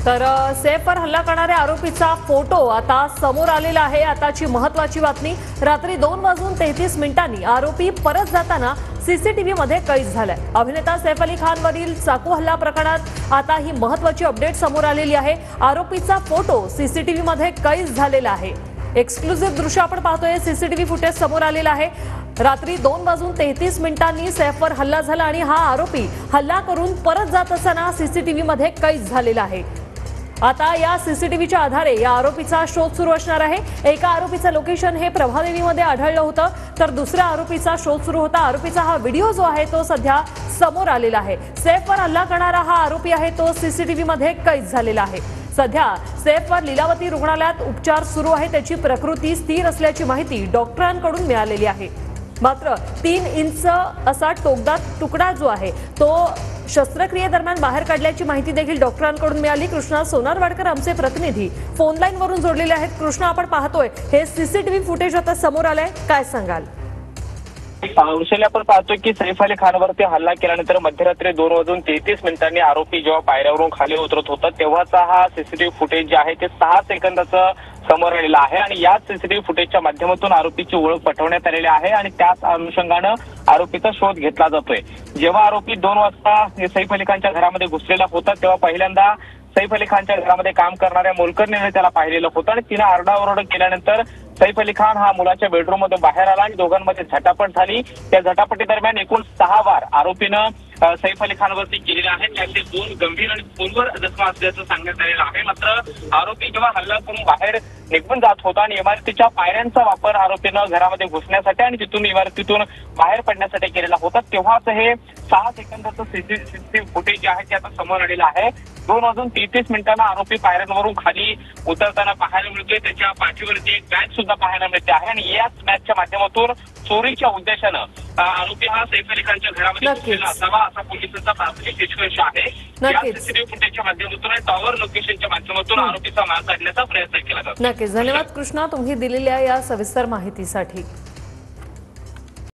तर सैफवर हल्ला करणाऱ्या आरोपीचा फोटो आता समोर आलेला आहे। आताची महत्त्वाची बातमी, रात्री 2:33 आरोपी परत जाताना सीसीटीव्ही मध्ये कैद झालाय। अभिनेता सैफ अली खानवरील चाकू हल्ला प्रकरणात आता ही महत्त्वाची अपडेट समोर आलेली आहे। आरोपीचा फोटो सीसीटीव्ही मध्ये कैद झालेला आहे। एक्सक्लुझिव्ह दृश्य आपण पाहतोय, सीसीटीव्ही फुटेज समोर आलेला आहे। रात्री 2:33 सैफवर हल्ला झाला आणि हा आरोपी हल्ला करून परत जात असताना सीसीटीव्ही मध्ये कैद झालेला आहे। आता या सीसीटीव्हीच्या आधारे या आरोपीचा शोध सुरू असणार आहे। एका आरोपीचं लोकेशन हे प्रभादेवीमध्ये आढळलं होतं, तर दुसऱ्या आरोपीचा शोध सुरू होता। आरोपीचा हा व्हिडिओ जो आहे तो सध्या समोर आलेला आहे। सैफवर हल्ला करणारा हा आरोपी आहे तो सीसीटीव्ही मध्ये कैद झालेला आहे। सध्या सैफवर लीलावती रुग्णालयात उपचार सुरू आहे। त्याची प्रकृती स्थिर असल्याची माहिती डॉक्टरांकडून मिळालेली आहे। मात्र 3 इंच असा टोकदार तुकडा जो आहे तो शस्त्रक्रियेदरम्यान बाहेर काढल्याची माहिती देखील डॉक्टरांकडून मिळाली। कृष्णा सोनारवाडकर आमचे प्रतिनिधी फोन लाईन वरून जोडलेले आहेत। कृष्णा, आपण पाहतोय हे सीसीटीव्ही फुटेज आता समोर आलंय, काय सांगाल? आपण पाहतोय की सैफ अली खानवरती हल्ला केल्यानंतर मध्यरात्री 2:33 आरोपी जेव्हा पायऱ्यावरून खाली उतरत होता तेव्हाचा हा सीसीटीव्ही फुटेज जे आहे ते 6 सेकंदाचं समोर आलेला आहे आणि याच सीसीटीव्ही फुटेजच्या माध्यमातून आरोपीची ओळख पटवण्यात आलेली आहे आणि त्याच अनुषंगानं आरोपीचा शोध घेतला जातोय। जेव्हा आरोपी 2 वाजता सैफ अली खानच्या घरामध्ये घुसलेला होता तेव्हा पहिल्यांदा सैफ अली खानच्या घरामध्ये काम करणाऱ्या मोलकरणीने त्याला पाहिलेलं होतं आणि तिने आरडाओरडा केल्यानंतर सैफ अली खान हा मुलाच्या बेडरूम मध्ये बाहेर आला आणि दोघांमध्ये झटापट झाली। त्या झटापटी दरम्यान एकूण 6 वार आरोपीनं सैफ अली खानवरती केलेले आहेत। त्यातले 2 गंभीर आणि खोलवर जखमा असल्याचं सांगण्यात आलेलं आहे। मात्र आरोपी जेव्हा हल्ला करून बाहेर निघून जात होता आणि इमारतीच्या पायऱ्यांचा वापर आरोपीनं घरामध्ये घुसण्यासाठी आणि तिथून इमारतीतून बाहेर पडण्यासाठी केलेला होता तेव्हाच हे 6 सेकंदाचं सीसीटीव्ही फुटेज जे आहे ते आता समोर आलेलं आहे। 2:33 आरोपी पायऱ्यांवरून खाली उतरताना पाहायला मिळतोय। त्याच्या पाठीवरती एक बॅग सुद्धा पाहायला मिळते आहे आणि याच बॅगच्या माध्यमातून चोरीच्या उद्देशानं आरोपी हा सैफ अली खानच्या घरामध्ये घुसलेला असावा असा पोलिसांचा प्राथमिक निष्कर्ष आहे। या सीसीटीव्ही फुटेजच्या माध्यमातून टॉवर लोकेशनच्या माध्यमातून आरोपीचा माग काढण्याचा प्रयत्न केला जातो। नक्कीच, धन्यवाद कृष्णा तुम्ही दिलेल्या या सविस्तर माहितीसाठी।